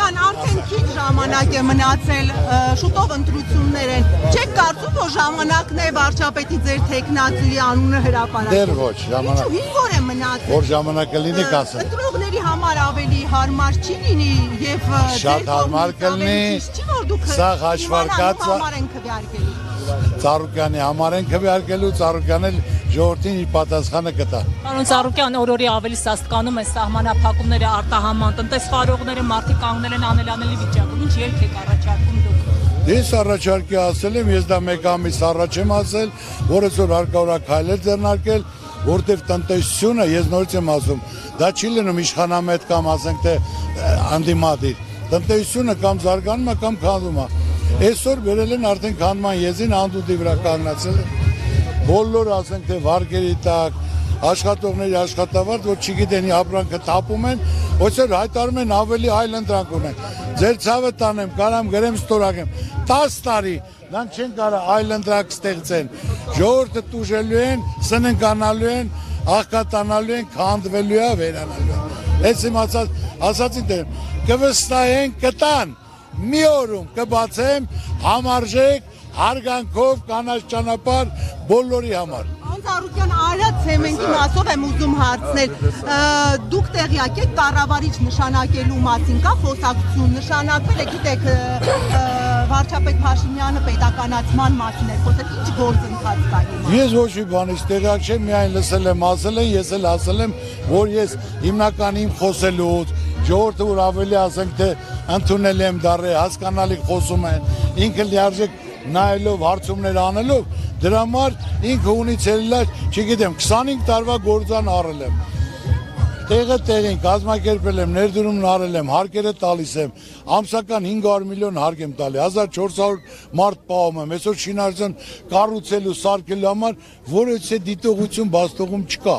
Սարոկյան, արդեն քիչ ժամանակ է մնացել, շուտով ընտրություններ են։ Չեք կարծում, որ ժամանակն է վարչապետի ձեր թեկնածուի անունը հրապարակել։ Դեռ ոչ, ժամանակ։ Ինչու 5 օր է մնացել։ Որ ժամանակը լինի կասեմ։ Ընտրողների համար ավելի հարմար չի լինի եւ Շատ հարմար կլինի։ Չի որ դուք Սա հաշվարկած համար են քվեարկելու։ Ծառուկյանի համար են քվեարկելու, Ծառուկյանն էլ ժողովրդին իր պատասխանը կտա։ Պարոն Ծառուկյան, օրորի ավելի սաստկանում է սահմանափակումները արտահանման տնտեսվարողները մարդիկ կանգնել են անելանելի վիճակում։ Ինչ ելք եք առաջարկում դուք։ Ես առաջարկի ասել եմ, ես դա մեկ ամիս առաջ եմ ասել, որ այսօր հարկավոր քայլեր ձեռնարկել, որտեղ տնտեսությունը, ես նորից եմ ասում, դա չի լինում իշխանամետ կամ ասենք թե անդիմադիր։ Տնտեսությունը կամ զարգանում է, կամ քանդվում է։ Այսօր վերել են արդեն քանդման եզին անդուդի վրա կանգնացել են։ Բոլոր ասենք թե վարկերի տակ, աշխատողների աշխատավարձ, որ չգիտեն ապրանքը թափում են, ոսեր հայտարարում են ավելի այլ ընտրանք ունեն։ Ձեր ցավը տանեմ, կարամ գրեմ ստորակեմ։ 10 տարի նրանք չեն կարող այլ ընտրանք ստեղծեն։ Ժողովուրդը տուժելու են, սննկանալու են, աղքատանալու են, քանդվելու է, վերանալու է։ Այս իմ ասածին դեմ կվստահեն, կտան։ Մի օրում կբացեմ համարժեք հարգանքով կանաչ ճանապարհ բոլորի համար։ Ծառուկյան, Արադ ցեմենտի մասով եմ ուզում հարցնել։ Դուք տեղյակ եք կառավարիչ նշանակելու մասին, կա խոսակցություն նշանակվել է, գիտեք, վարչապետ Փաշինյանը պետականացման մասին է խոսել, ինչ գործընթաց կա։ Ես ոչ մի բանից տեղյակ չեմ, միայն լսել եմ, ասել են, ես էլ ասել եմ, որ ես հիմնական իմ խոսելուց ժողովուրդը որ ավելի ասենք թե ընդունել եմ դառը հասկանալի խոսում են, ինքը լիարժեք նայելով հարցումներ անելով, դրա համար ինքը ունի ցելլար, չգիտեմ, 25 տարվա գործան առել եմ։ Տեղը տեղին կազմակերպել եմ, ներդրումն արել եմ, հարկերը տալիս եմ, ամսական 500 միլիոն հարկ եմ տալի, 1400 մարդ պահում եմ, այսօր շինարարություն կառուցելու, սարքելու համար որևէ դիտողություն բաստողում չկա։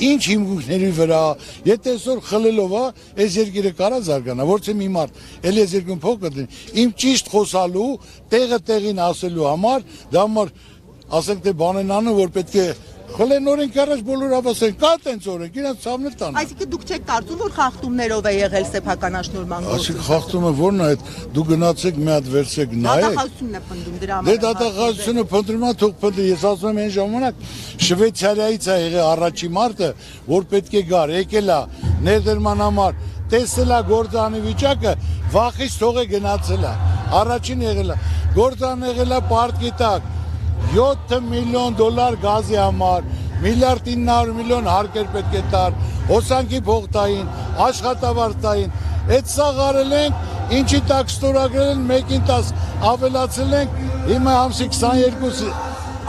Ինչ հիմունքների վրա, եթե այսօր խլելով է, այս երկիրը կարա զարգանա, ոչ թե մի մարդ, էլ այս երկրում փոքր դին, իմ ճիշտ խոսալու, տեղը տեղին ասելու համար, դա համար ասենք թե բան են անում, որ պետք է խլեն օրենք առաջ բոլոր հավասեն, կա տենց օրենք, իրենց ցավներ տան։ Այսինքն դուք չեք կարծում, որ խախտումներով է եղել սեփականաշնորհման գործը։ Այսինքն խախտումը ո՞րն է այդ, դու գնացեք մի հատ վերցեք նայեք։ Դատախազությունն է փնտրում դրա համար։ Դե դատախազությունը փնտրում է, թող փնտրի, ես ասում եմ այն ժամանակ Շվեյցարիայից է եղել առաջի մարտը, որ պետք է գար, եկել է ներդրման համար, տեսել է գործանի վիճակը, վախից թող է գնացել է։ Առաջին եղել է, գործան եղել է պարտքի տակ 7 միլիոն դոլար գազի համար, 1.9 միլիոն հարկեր պետք է տար, հոսանքի փող տային, աշխատավարձ տային, այդ սաղ արել ենք, ինչի տակ ստորագրել են, 1-10 ավելացել ենք, հիմա ամսի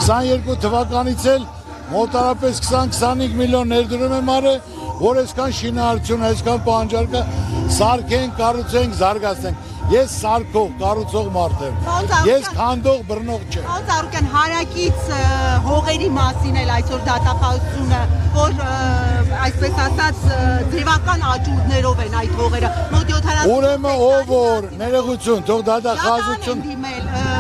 22 թվականից էլ մոտարապես 20-25 միլիոն ներդրում եմ արել, որ այսքան շինարարություն, այսքան պահանջարկը սարքենք, կառուցենք, զարգացնենք։ Ես սարքող, կառուցող մարդ եմ։ Ես քանդող, բռնող չեմ։ Պարոն Ծառուկյան, հարակից հողերի մասին էլ այսօր դատախազությունը, որ այսպես ասած ձևական աճուրդներով են այդ հողերը, մոտ 70։ Ուրեմն ով որ ներողություն, թող դատախազություն,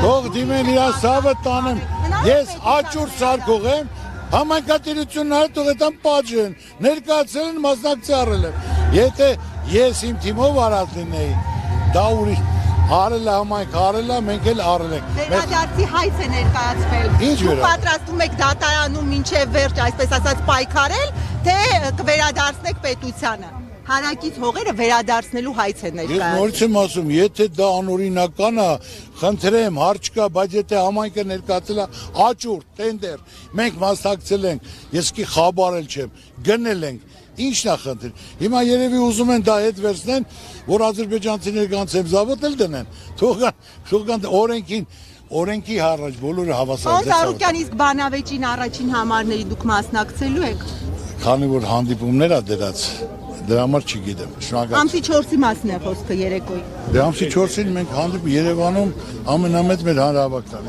թող դիմեն իրաց ցավը տանեմ։ Ես աճուրդ սարքող եմ, համայնքատիրությունն այլ թող այդան պատժեն, ներկայացել են մասնակցի առել եմ։ Եթե ես իմ թիմով արած լինեի, դա ուրիշ արել է համայնք, արել է, մենք էլ արել ենք։ Վերադարձի հայց է ներկայացվել։ Ինչ դուք պատրաստվում եք դատարանում մինչև վերջ, այսպես ասած, պայքարել, թե կվերադարձնեք պետությանը։ Հարակից հողերը վերադարձնելու հայց է ներկայացվել։ Ես նորից եմ ասում, եթե դա անօրինական է, խնդրեմ, հարց կա, բայց եթե համայնքը ներկայացել է աճուրդ, տենդեր, մենք մասնակցել ենք, ես კი խաբարել չեմ, գնել ենք։ Ինչն է խնդիր։ Հիմա երևի ուզում են դա հետ վերցնեն, որ ադրբեջանցիները կանց եմ զավոտ էլ դնեն։ Թողան օրենքի հարաճ բոլորը հավասար։ Պարոն Ծառուկյան, իսկ բանավեճին առաջին համարների դուք մասնակցելու եք։ Քանի որ հանդիպումներ ա դրած, դրա համար չգիտեմ։ Շնորհակալ։ Ամսի 4-ի մասին է խոսքը երեկոյի։ Դե ամսի 4-ին մենք հանդիպում Երևանում ամենամեծ մեր հանրահավաքն է։